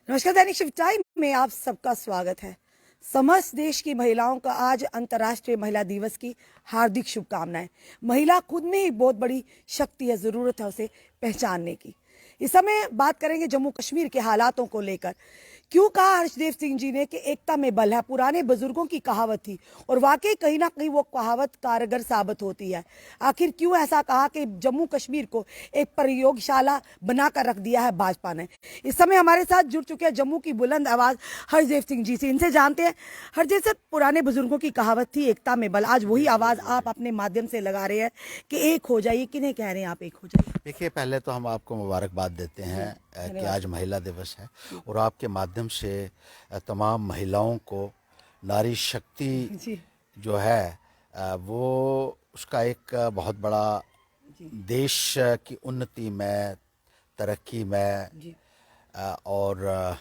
नमस्कार। दैनिक शिव टाइम में आप सबका स्वागत है। समस्त देश की महिलाओं का आज अंतर्राष्ट्रीय महिला दिवस की हार्दिक शुभकामनाएं। महिला खुद में ही बहुत बड़ी शक्ति है, जरूरत है उसे पहचानने की। इस समय बात करेंगे जम्मू कश्मीर के हालातों को लेकर। क्यों कहा हर्षदेव सिंह जी ने कि एकता में बल है, पुराने बुजुर्गों की कहावत थी और वाकई कहीं ना कहीं वो कहावत कारगर साबित होती है। आखिर क्यों ऐसा कहा कि जम्मू कश्मीर को एक प्रयोगशाला बनाकर रख दिया है भाजपा ने। इस समय हमारे साथ जुड़ चुके हैं जम्मू की बुलंद आवाज हरदेव सिंह जी से। इनसे जानते हैं। हरदेव सर, पुराने बुजुर्गों की कहावत थी एकता में बल, आज वही आवाज आप अपने माध्यम से लगा रहे हैं कि एक हो जाइए। किन्हें कह रहे हैं आप एक हो जाइए? देखिए, पहले तो हम आपको मुबारकबाद देते हैं कि आज महिला दिवस है और आपके माध्यम से तमाम महिलाओं को नारी शक्ति जी जो है वो उसका एक बहुत बड़ा देश की उन्नति में, तरक्की में जी और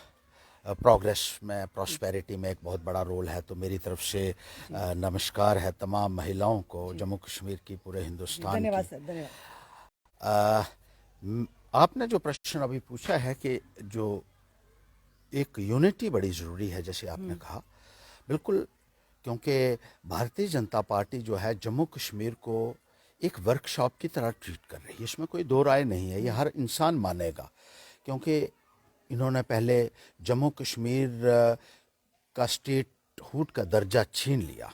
प्रोग्रेस में, प्रॉस्पेरिटी में एक बहुत बड़ा रोल है। तो मेरी तरफ से नमस्कार है तमाम महिलाओं को, जम्मू कश्मीर की, पूरे हिंदुस्तान धन्यवाद की। सर, धन्यवाद। आपने जो प्रश्न अभी पूछा है कि जो एक यूनिटी बड़ी ज़रूरी है, जैसे आपने कहा, बिल्कुल, क्योंकि भारतीय जनता पार्टी जो है जम्मू कश्मीर को एक वर्कशॉप की तरह ट्रीट कर रही है, इसमें कोई दो राय नहीं है, ये हर इंसान मानेगा। क्योंकि इन्होंने पहले जम्मू कश्मीर का स्टेटहुड का दर्जा छीन लिया,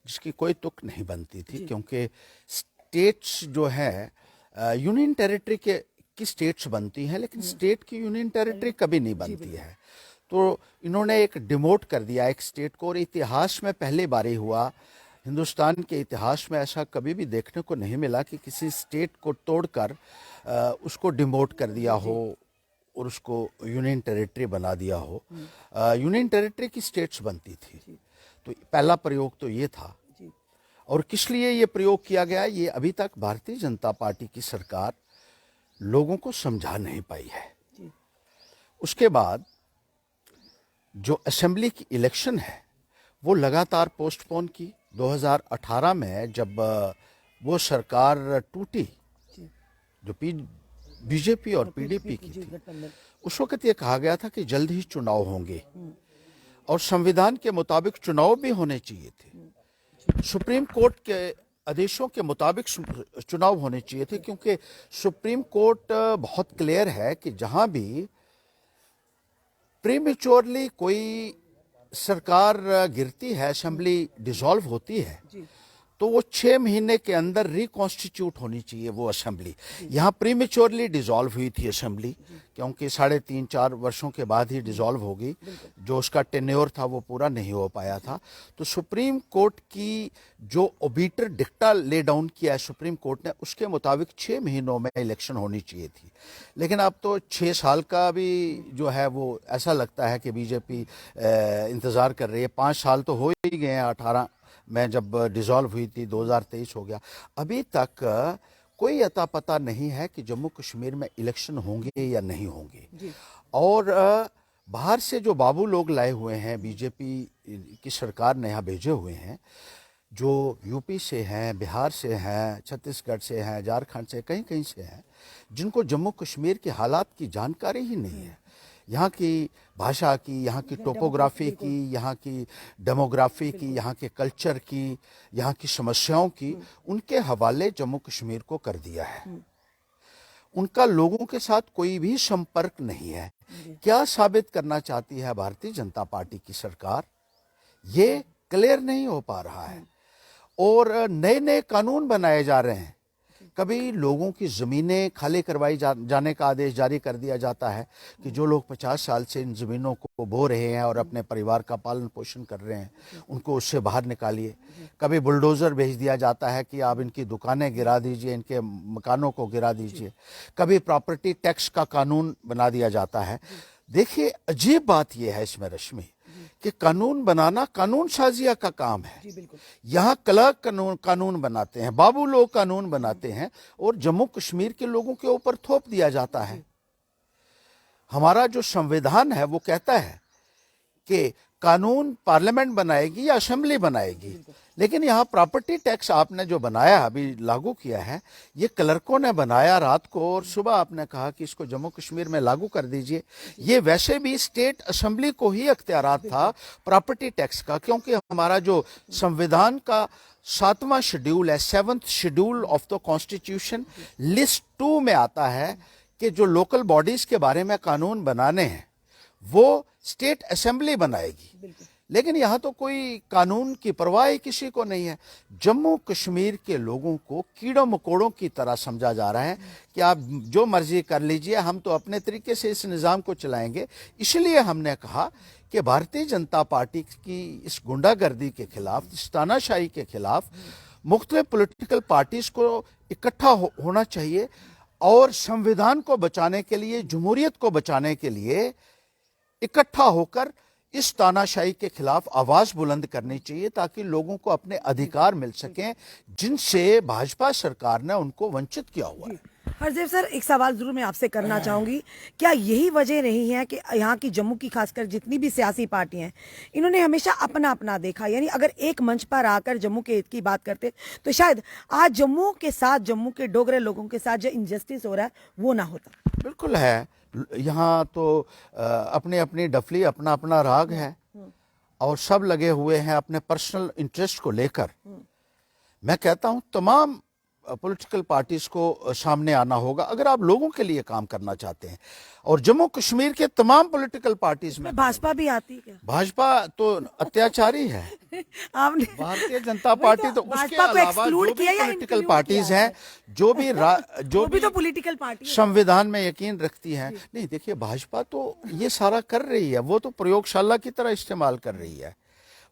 जिसकी कोई तुक नहीं बनती थी, क्योंकि स्टेट्स जो है यूनियन टेरिटरी के की स्टेट्स बनती हैं, लेकिन स्टेट की यूनियन टेरिटरी कभी नहीं बनती है। तो इन्होंने एक डिमोट कर दिया एक स्टेट को, और इतिहास में पहली बारी हुआ, हिंदुस्तान के इतिहास में ऐसा कभी भी देखने को नहीं मिला कि किसी स्टेट को तोड़कर उसको डिमोट कर दिया हो और उसको यूनियन टेरिटरी बना दिया हो। यूनियन टेरिटरी की स्टेट्स बनती थी। तो पहला प्रयोग तो ये था। और किस लिए ये प्रयोग किया गया, ये अभी तक भारतीय जनता पार्टी की सरकार लोगों को समझा नहीं पाई है। उसके बाद जो असेंबली की इलेक्शन है वो लगातार पोस्टपोन की। 2018 में जब वो सरकार टूटी, जो बीजेपी और पीडीपी की थी, उस वक्त ये कहा गया था कि जल्द ही चुनाव होंगे और संविधान के मुताबिक चुनाव भी होने चाहिए थे। सुप्रीम कोर्ट के आदेशों के मुताबिक चुनाव होने चाहिए थे, क्योंकि सुप्रीम कोर्ट बहुत क्लियर है कि जहां भी प्रीमेच्योरली कोई सरकार गिरती है, असेंबली डिसॉल्व होती है, तो वो 6 महीने के अंदर रिकॉन्स्टिट्यूट होनी चाहिए वो असेंबली। यहाँ प्रीमेच्योरली डिसॉल्व हुई थी असेंबली, क्योंकि 3.5-4 वर्षों के बाद ही डिसॉल्व होगी, जो उसका टेन्योर था वो पूरा नहीं हो पाया था। तो सुप्रीम कोर्ट की जो ओबिटर डिक्टा ले डाउन किया है सुप्रीम कोर्ट ने, उसके मुताबिक 6 महीनों में इलेक्शन होनी चाहिए थी। लेकिन अब तो 6 साल का भी जो है वो ऐसा लगता है कि बीजेपी इंतज़ार कर रही है। 5 साल तो हो ही गए हैं। 18 में जब डिसॉल्व हुई थी, 2023 हो गया, अभी तक कोई अता पता नहीं है कि जम्मू कश्मीर में इलेक्शन होंगे या नहीं होंगे। और बाहर से जो बाबू लोग लाए हुए हैं, बीजेपी की सरकार ने यहाँ भेजे हुए हैं, जो यूपी से हैं, बिहार से हैं, छत्तीसगढ़ से हैं, झारखंड से, कहीं कहीं से हैं, जिनको जम्मू कश्मीर के हालात की जानकारी ही नहीं है, यहाँ की भाषा की, यहाँ की टोपोग्राफी की, यहाँ की डेमोग्राफी की, यहाँ के कल्चर की, यहाँ की समस्याओं की, उनके हवाले जम्मू कश्मीर को कर दिया है। उनका लोगों के साथ कोई भी संपर्क नहीं है। क्या साबित करना चाहती है भारतीय जनता पार्टी की सरकार, ये क्लियर नहीं हो पा रहा है। और नए नए कानून बनाए जा रहे हैं। कभी लोगों की ज़मीनें खाली करवाई जाने का आदेश जारी कर दिया जाता है कि जो लोग 50 साल से इन ज़मीनों को बो रहे हैं और अपने परिवार का पालन पोषण कर रहे हैं, उनको उससे बाहर निकालिए। कभी बुलडोज़र भेज दिया जाता है कि आप इनकी दुकानें गिरा दीजिए, इनके मकानों को गिरा दीजिए। कभी प्रॉपर्टी टैक्स का कानून बना दिया जाता है। देखिए, अजीब बात यह है इसमें रश्मि कि कानून बनाना कानून साजिया का काम है। यहाँ क्लर्क कानून बनाते हैं, बाबू लोग कानून बनाते हैं और जम्मू कश्मीर के लोगों के ऊपर थोप दिया जाता है। हमारा जो संविधान है वो कहता है कि कानून पार्लियामेंट बनाएगी या असेंबली बनाएगी, लेकिन यहाँ प्रॉपर्टी टैक्स आपने जो बनाया, अभी लागू किया है, ये क्लर्कों ने बनाया रात को और सुबह आपने कहा कि इसको जम्मू कश्मीर में लागू कर दीजिए। ये वैसे भी स्टेट असेंबली को ही अख्तियारात था प्रॉपर्टी टैक्स का, क्योंकि हमारा जो संविधान का 7वां शेड्यूल है, 7th schedule of the constitution, list 2 में आता है कि जो लोकल बॉडीज के बारे में कानून बनाने हैं वो स्टेट असेंबली बनाएगी। लेकिन यहाँ तो कोई कानून की परवाह किसी को नहीं है। जम्मू कश्मीर के लोगों को कीड़ों मकोड़ों की तरह समझा जा रहा है कि आप जो मर्जी कर लीजिए, हम तो अपने तरीके से इस निज़ाम को चलाएंगे। इसलिए हमने कहा कि भारतीय जनता पार्टी की इस गुंडागर्दी के खिलाफ, इस तानाशाही के खिलाफ मुख्तलिफ पॉलिटिकल पार्टीज को इकट्ठा होना चाहिए और संविधान को बचाने के लिए, जमहूरियत को बचाने के लिए इकट्ठा होकर इस तानाशाही के खिलाफ आवाज बुलंद करनी चाहिए, ताकि लोगों को अपने अधिकार मिल सकें जिनसे भाजपा सरकार ने उनको वंचित किया हुआ है। हरदेव सर, एक सवाल जरूर मैं आपसे करना चाहूंगी, क्या यही वजह नहीं है कि यहाँ की जम्मू की खासकर जितनी भी सियासी पार्टियां हैं, इन्होंने हमेशा अपना अपना देखा, यानी अगर एक मंच पर आकर जम्मू के हित की बात करते तो शायद आज जम्मू के साथ, जम्मू के डोगरे लोगों के साथ जो इंजस्टिस हो रहा है वो ना होता। बिल्कुल है, यहाँ तो अपनी अपनी डफली, अपना अपना राग है और सब लगे हुए हैं अपने पर्सनल इंटरेस्ट को लेकर। मैं कहता हूं तमाम पॉलिटिकल पार्टीज को सामने आना होगा अगर आप लोगों के लिए काम करना चाहते हैं। और जम्मू कश्मीर के तमाम पॉलिटिकल पार्टीज में भाजपा भी आती है क्या? भाजपा तो अत्याचारी है। आपने भारतीय जनता पार्टी तो उसके भाजपा को अलावा exclude जो भी किया या पॉलिटिकल include पार्टीज किया है? हैं, जो भी तो पॉलिटिकल पार्टी है। संविधान में यकीन रखती हैं, नहीं देखिए भाजपा तो ये सारा कर रही है, वो तो प्रयोगशाला की तरह इस्तेमाल कर रही है,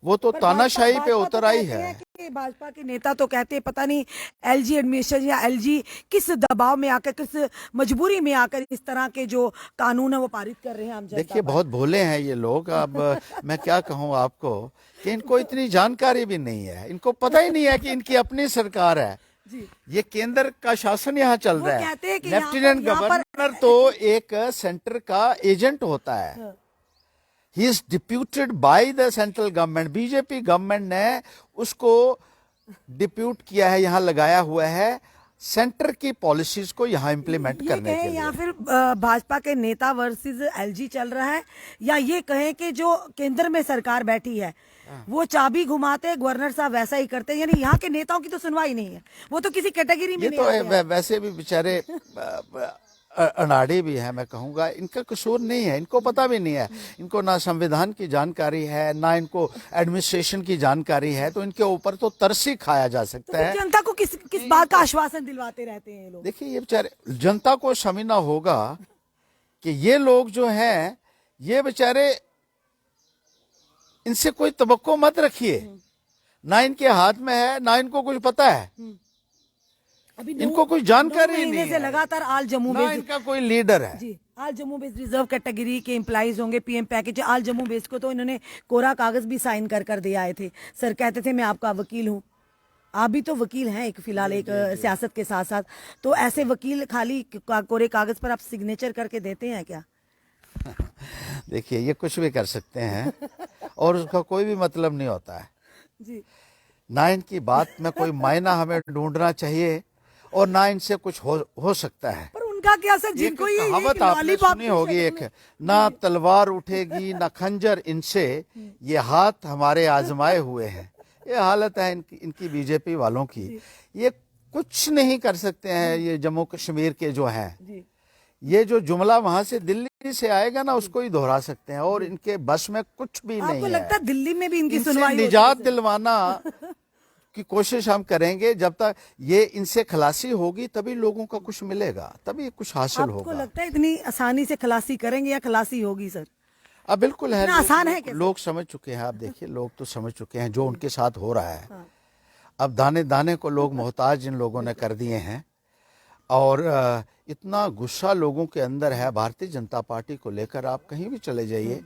वो तो तानाशाही पे उतर आई है। भाजपा के नेता तो कहते हैं पता नहीं एलजी एडमिनिस्ट्रेशन या एलजी किस दबाव में आकर, किस मजबूरी में आकर इस तरह के जो कानून है वो पारित कर रहे हैं। हम देखिए बहुत भोले हैं ये लोग। अब मैं क्या कहूँ आपको कि इनको इतनी जानकारी भी नहीं है, इनको पता ही नहीं है कि इनकी अपनी सरकार है जी। ये केंद्र का शासन यहाँ चल रहा है। लेफ्टिनेंट गवर्नर तो एक सेंटर का एजेंट होता है। He is deputed by the central government. BJP government ने उसको डिप्यूट किया है, यहाँ लगाया हुआ है सेंटर की पॉलिसीज को यहाँ इम्प्लीमेंट करने के लिए। या फिर भाजपा के नेता वर्सेस एलजी चल रहा है, या ये कहें कि जो केंद्र में सरकार बैठी है वो चाबी घुमाते, गवर्नर साहब वैसा ही करते, यानी यहाँ के नेताओं की तो सुनवाई नहीं है, वो तो किसी कैटेगरी में ये नहीं तो आते हैं। वैसे भी बेचारे अनाड़ी भी है, मैं कहूँगा इनका कसूर नहीं है, इनको पता भी नहीं है, इनको ना संविधान की जानकारी है ना इनको एडमिनिस्ट्रेशन की जानकारी है, तो इनके ऊपर तो तरस ही खाया जा सकता है। जनता को किस बात का आश्वासन दिलवाते रहते हैं ये लोग? देखिए ये बेचारे जनता को समझना होगा कि ये लोग जो हैं ये बेचारे, इनसे कोई तवक्को मत रखिए, ना इनके हाथ में है ना इनको कुछ पता है, अभी इनको कोई जानकारी नहीं से है, लगातार आल जम्मू ना इनका कोई लीडर है। जी, आल जम्मू बेस्ड रिजर्व कैटेगरी के एम्प्लॉइज होंगे, पीएम पैकेज आल जम्मू बेस्ड को तो इन्होंने कोरा कागज भी साइन कर दिए आए थे। सर कहते थे मैं आपका वकील हूँ, आप भी तो वकील हैं एक फिलहाल एक सियासत के साथ साथ, तो ऐसे वकील खाली कोरे कागज पर आप सिग्नेचर करके देते हैं क्या? देखिए ये कुछ भी कर सकते हैं और उसका कोई भी मतलब नहीं होता है जी। ना इनकी बात में कोई मायना हमें ढूंढना चाहिए और ना इनसे कुछ हो सकता है। पर उनका क्या सर, जिनको ये कहावत आपने सुनी होगी एक, ना तलवार उठेगी ना खंजर इनसे, ये हाथ हमारे आजमाए हुए हैं। ये हालत है इनकी बीजेपी वालों की, ये कुछ नहीं कर सकते हैं। ये जम्मू कश्मीर के जो हैं, ये जो जुमला वहां से दिल्ली से आएगा ना उसको ही दोहरा सकते हैं और इनके बस में कुछ भी नहीं है। आपको लगता है दिल्ली में भी इनकी इनसे सुनवाई निजात दिलवाना की कोशिश हम करेंगे, जब तक ये इनसे खलासी होगी तभी लोगों का कुछ मिलेगा, तभी कुछ हासिल होगा। आपको लगता है इतनी आसानी से खलासी करेंगे या खलासी होगी सर? अब बिल्कुल है, आसान है कैसे? लोग समझ चुके हैं। आप देखिए लोग तो समझ चुके हैं जो उनके साथ हो रहा है। अब दाने दाने को लोग मोहताज इन लोगों ने कर दिए हैं और इतना गुस्सा लोगों के अंदर है भारतीय जनता पार्टी को लेकर। आप कहीं भी चले जाइए,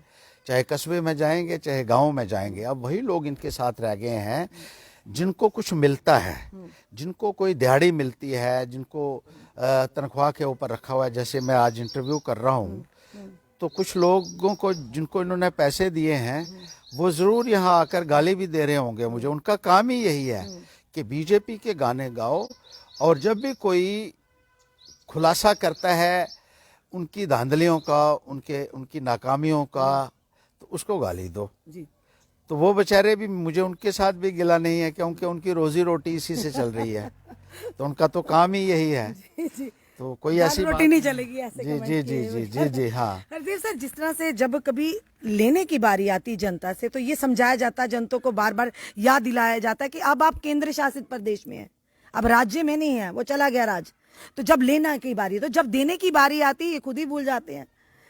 चाहे कस्बे में जाएंगे चाहे गांव में जाएंगे, अब वही लोग इनके साथ रह गए हैं जिनको कुछ मिलता है, जिनको कोई दिहाड़ी मिलती है, जिनको तनख्वाह के ऊपर रखा हुआ है। जैसे मैं आज इंटरव्यू कर रहा हूँ तो कुछ लोगों को जिनको इन्होंने पैसे दिए हैं वो जरूर यहाँ आकर गाली भी दे रहे होंगे मुझे। उनका काम ही यही है कि बीजेपी के गाने गाओ, और जब भी कोई खुलासा करता है उनकी धांधलियों का, उनकी नाकामियों का, तो उसको गाली दो। जी। तो वो बेचारे भी, मुझे उनके साथ भी गिला नहीं है क्योंकि उनकी रोजी रोटी इसी से चल रही है। तो उनका तो काम ही यही है। जी। तो कोई दाल ऐसी रोटी नहीं चलेगी ऐसे जी कमेंट जी जी किए जी जी जी हाँ। हरदेव सर, जिस तरह से जब कभी लेने की बारी आती जनता से तो ये समझाया जाता है, जनता को बार बार याद दिलाया जाता है कि अब आप केंद्र शासित प्रदेश में हैं, अब राज्य में नहीं है, वो चला गया राज्य। तो जब लेना की बारी, तो जब देने की बारी आती है ये खुद ही भूल जाते हैं।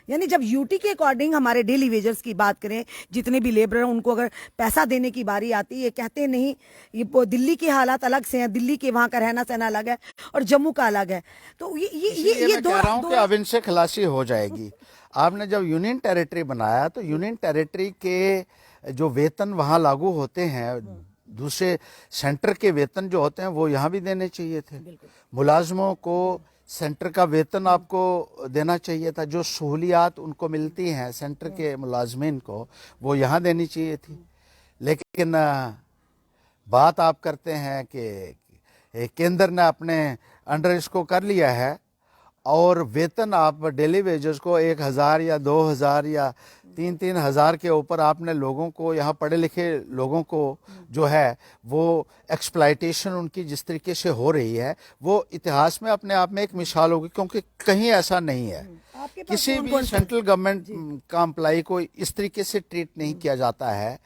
यानी जब यूटी के अकॉर्डिंग हमारे डेली वेजर्स की बात करें, जितने भी लेबर हैं उनको अगर पैसा देने की बारी आती है, ये कहते नहीं ये दिल्ली के हालात अलग से हैं, दिल्ली के वहां का रहना सहना अलग है और जम्मू का अलग है। तो ये मैं कह रहा हूँ कि अब इनसे खलासी हो जाएगी। आपने जब यूनियन टेरिटरी बनाया तो यूनियन टेरिटरी के जो वेतन वहां लागू होते हैं, दूसरे सेंटर के वेतन जो होते हैं वो यहाँ भी देने चाहिए थे। मुलाजमों को सेंटर का वेतन आपको देना चाहिए था, जो सहूलियात उनको मिलती हैं सेंटर के मुलाजमीन को वो यहाँ देनी चाहिए थी। लेकिन बात आप करते हैं कि केंद्र ने अपने अंडर इसको कर लिया है और वेतन आप डेली वेजेस को 1,000 या 2,000 या 3-3 हज़ार के ऊपर आपने लोगों को, यहाँ पढ़े लिखे लोगों को जो है वो एक्सप्लाइटेशन उनकी जिस तरीके से हो रही है वो इतिहास में अपने आप में एक मिसाल होगी, क्योंकि कहीं ऐसा नहीं है। किसी भी सेंट्रल गवर्नमेंट का एम्प्लाई को इस तरीके से ट्रीट नहीं किया जाता है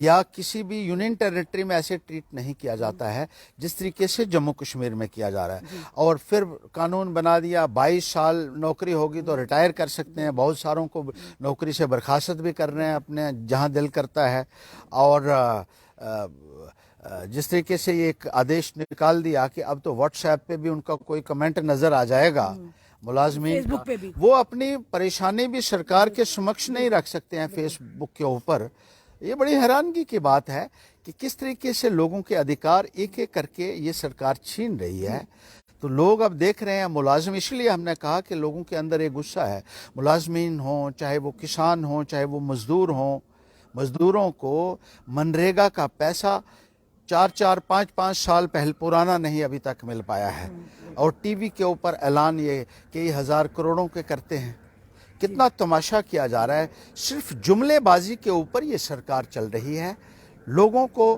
या किसी भी यूनियन टेरिटरी में ऐसे ट्रीट नहीं किया जाता है जिस तरीके से जम्मू कश्मीर में किया जा रहा है। और फिर कानून बना दिया 22 साल नौकरी होगी तो रिटायर कर सकते हैं, बहुत सारों को नौकरी से बर्खास्त भी कर रहे हैं अपने जहां दिल करता है। और जिस तरीके से ये एक आदेश निकाल दिया कि अब तो व्हाट्सएप पे भी उनका कोई कमेंट नजर आ जाएगा मुलाजमीन का, वो अपनी परेशानी भी सरकार के समक्ष नहीं रख सकते हैं फेसबुक के ऊपर। ये बड़ी हैरानगी की बात है कि किस तरीके से लोगों के अधिकार एक एक करके ये सरकार छीन रही है। तो लोग अब देख रहे हैं मुलाजिम, इसलिए हमने कहा कि लोगों के अंदर एक गुस्सा है। मुलाजमीन हों, चाहे वो किसान हों, चाहे वो मजदूर हों, मजदूरों को मनरेगा का पैसा 4-4, 5-5 साल पहले पुराना नहीं अभी तक मिल पाया है। और टीवी के ऊपर ऐलान ये कई हजार करोड़ों के करते हैं। कितना तमाशा किया जा रहा है। सिर्फ जुमलेबाजी के ऊपर ये सरकार चल रही है, लोगों को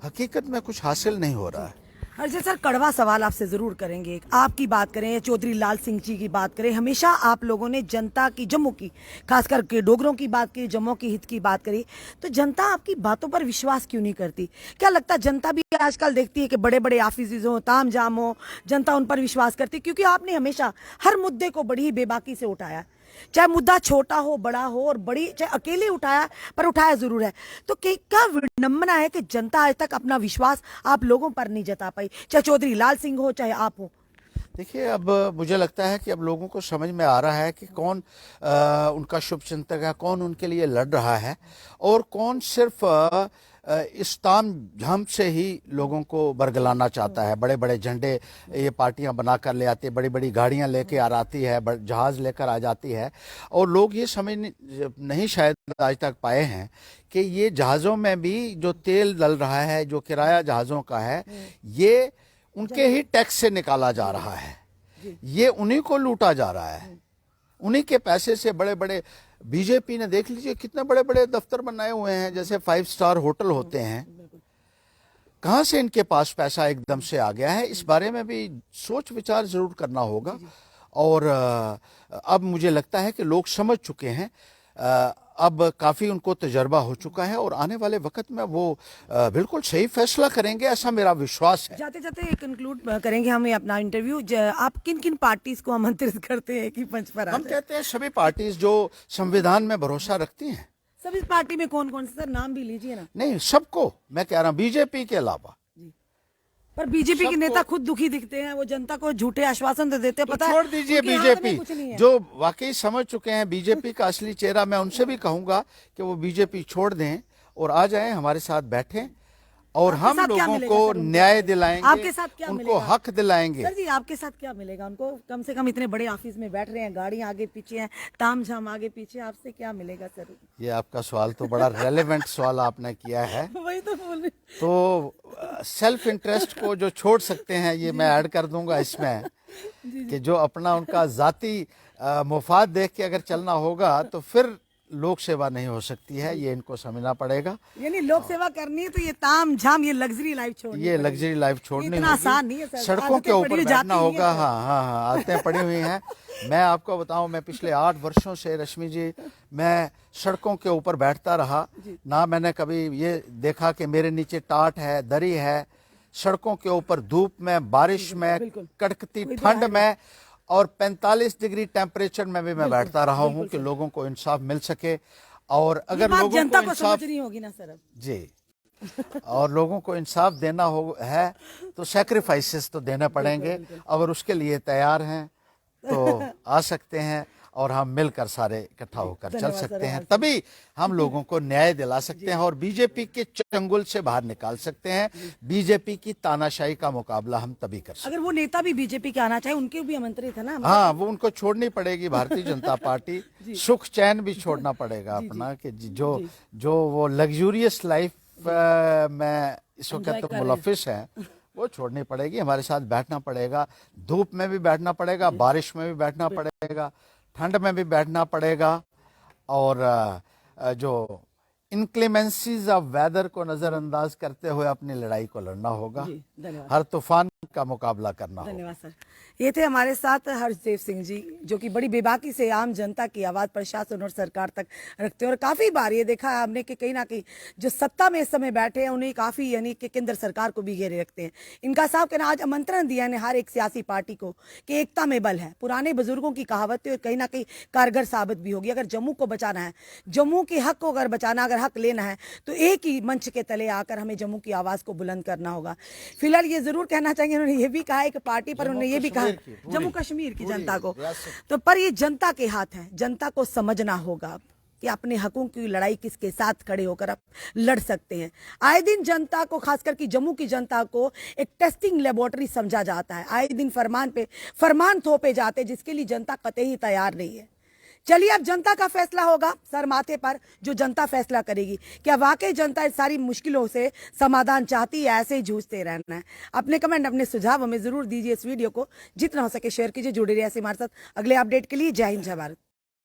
हकीकत में कुछ हासिल नहीं हो रहा है। हरजय सर, कड़वा सवाल आपसे जरूर करेंगे। आपकी बात करें या चौधरी लाल सिंह जी की बात करें, हमेशा आप लोगों ने जनता की, जम्मू की, खास करके डोगरों की बात की, जम्मू की हित की बात करी, तो जनता आपकी बातों पर विश्वास क्यों नहीं करती? क्या लगता है जनता भी आजकल देखती है कि बड़े बड़े ऑफिस हो, ताम जाम हो, जनता उन पर विश्वास करती? क्योंकि आपने हमेशा हर मुद्दे को बड़ी ही बेबाकी से उठाया, चाहे मुद्दा छोटा हो बड़ा हो, और बड़ी चाहे अकेले उठाया, पर उठाया जरूर है। तो क्या विडंबना है कि जनता आज तक अपना विश्वास आप लोगों पर नहीं जता पाई, चाहे चौधरी लाल सिंह हो चाहे आप हो? देखिए, अब मुझे लगता है कि अब लोगों को समझ में आ रहा है कि कौन उनका शुभचिंतक है, कौन उनके लिए लड़ रहा है और कौन सिर्फ इस ताम झाम से ही लोगों को बरगलाना चाहता है। बड़े बड़े झंडे ये पार्टियां बना कर ले आती है, बड़ी बड़ी गाड़ियां लेके आ आती है, जहाज लेकर आ जाती है, और लोग ये समझ नहीं शायद आज तक पाए हैं कि ये जहाज़ों में भी जो तेल डल रहा है, जो किराया जहाज़ों का है, ये उनके ही टैक्स से निकाला जा रहा है, ये उन्हीं को लूटा जा रहा है, उन्हीं के पैसे से। बड़े बड़े बीजेपी ने देख लीजिए कितने बड़े बड़े दफ्तर बनाए हुए हैं, जैसे 5 स्टार होटल होते हैं। कहां से इनके पास पैसा एकदम से आ गया है, इस बारे में भी सोच विचार जरूर करना होगा। और अब मुझे लगता है कि लोग समझ चुके हैं, अब काफी उनको तजर्बा हो चुका है और आने वाले वक्त में वो बिल्कुल सही फैसला करेंगे, ऐसा मेरा विश्वास है। जाते जाते कंक्लूड करेंगे हम अपना इंटरव्यू। आप किन किन पार्टीज को आमंत्रित करते हैं कि मंच पर? हम कहते हैं सभी पार्टीज जो संविधान में भरोसा रखती हैं। सभी पार्टी में कौन कौन से सर नाम भी लीजिए ना? नहीं, सबको मैं कह रहा हूँ, बीजेपी के अलावा। पर बीजेपी के नेता खुद दुखी दिखते हैं, वो जनता को झूठे आश्वासन दे देते हैं। तो पता छोड़ दीजिए बीजेपी, जो वाकई समझ चुके हैं बीजेपी का असली चेहरा, मैं उनसे भी कहूंगा कि वो बीजेपी छोड़ दें और आ जाएं, हमारे साथ बैठें और आपके हम साथ क्या लोगों मिलेगा को सर उनको? न्याय दिलाएंगे, आपके साथ क्या उनको मिलेगा? हक दिलाएंगे। सर जी आपके साथ क्या मिलेगा उनको? कम से कम इतने बड़े ऑफिस में बैठ रहे हैं, गाड़ियां आगे पीछे हैं, तामझाम आगे पीछे, आपसे क्या मिलेगा सर? ये आपका सवाल तो बड़ा रेलेवेंट सवाल आपने किया है। वही तो बोल रही तो सेल्फ इंटरेस्ट को जो छोड़ सकते हैं, ये मैं ऐड कर दूंगा इसमें कि जो अपना उनका जाती मुफाद देख के अगर चलना होगा तो फिर लोक सेवा नहीं हो सकती है, ये इनको समझना पड़ेगा। यानी लोक सेवा करनी है तो ये ताम झाम, ये लग्जरी लाइफ छोड़नी ये पड़ेगी। लग्जरी लाइफ छोड़नी इतना होगी, आसान नहीं है सर, सड़कों के आदतें ऊपर पड़ी हुई बैठना जाती नहीं होगा। है सर। हाँ हाँ हाँ, आदतें पड़ी हुई हैं। मैं आपको बताऊं, मैं पिछले 8 वर्षों से रश्मि जी, मैं सड़कों के ऊपर बैठता रहा ना। मैंने कभी ये देखा कि मेरे नीचे टाट है, दरी है। सड़कों के ऊपर धूप में, बारिश में, कड़कती ठंड में और 45 डिग्री टेम्परेचर में भी मैं बैठता रहा हूं कि लोगों को इंसाफ मिल सके। और ये अगर बात लोगों जनता को को इंसाफ, समझनी होगी ना सर अब। जी, और लोगों को इंसाफ देना हो है तो सैक्रिफाइसेस तो देने पड़ेंगे। अगर उसके लिए तैयार हैं तो आ सकते हैं और हम मिलकर सारे इकट्ठा होकर चल धन्यवाद सकते सर, हैं, तभी हम लोगों को न्याय दिला सकते हैं और बीजेपी के चंगुल से बाहर निकाल सकते हैं। बीजेपी की तानाशाही का मुकाबला हम तभी कर सकते हैं। अगर वो नेता भी बीजेपी के आना चाहे, उनके भी आमंत्रित है ना? हाँ, वो उनको छोड़नी पड़ेगी भारतीय जनता पार्टी। सुख चैन भी छोड़ना पड़ेगा अपना, कि जो वो लग्जूरियस लाइफ में इस वक्त मुलविस है, वो छोड़नी पड़ेगी। हमारे साथ बैठना पड़ेगा, धूप में भी बैठना पड़ेगा, बारिश में भी बैठना पड़ेगा, ठंड में भी बैठना पड़ेगा। और जो इनक्लेमेंसीज ऑफ वेदर को नजरअंदाज करते हुए अपनी लड़ाई को लड़ना होगा। धन्यवाद। हर तूफान का मुकाबला करना होगा। धन्यवाद सर। ये थे हमारे साथ हर्षदेव सिंह जी, जो कि बड़ी बेबाकी से आम जनता की आवाज प्रशासन और सरकार तक रखते हैं। और काफी बार ये देखा है हमने कि कहीं ना कहीं जो सत्ता में इस समय बैठे हैं उन्हें काफी, यानी कि केंद्र सरकार को भी घेरे रखते हैं। इनका साहब कहना, आज आमंत्रण दिया है हर एक सियासी पार्टी को कि एकता में बल है। पुराने बुजुर्गों की कहावत है, कहीं ना कहीं कारगर साबित भी होगी। अगर जम्मू को बचाना है, जम्मू के हक को अगर बचाना, अगर हक लेना है, तो एक ही मंच के तले आकर हमें जम्मू की आवाज को बुलंद करना होगा। फिलहाल ये जरूर कहना चाहिए, उन्होंने ये भी कहा है कि पार्टी पर उन्होंने ये भी कहा जम्मू कश्मीर की जनता को, तो पर ये जनता के हाथ है। जनता को समझना होगा कि अपने हकों की लड़ाई किसके साथ खड़े होकर आप लड़ सकते हैं। आए दिन जनता को, खासकर कि जम्मू की जनता को एक टेस्टिंग लेबोरेटरी समझा जाता है। आए दिन फरमान पे फरमान थोपे जाते हैं, जिसके लिए जनता कतई तैयार नहीं है। चलिए, अब जनता का फैसला होगा, सर माथे पर जो जनता फैसला करेगी। क्या वाकई जनता इस सारी मुश्किलों से समाधान चाहती है, ऐसे ही जूझते रहना है? अपने कमेंट, अपने सुझाव हमें जरूर दीजिए। इस वीडियो को जितना हो सके शेयर कीजिए। जुड़े रहिए ऐसे हमारे साथ अगले अपडेट के लिए। जय हिंद, जय भारत।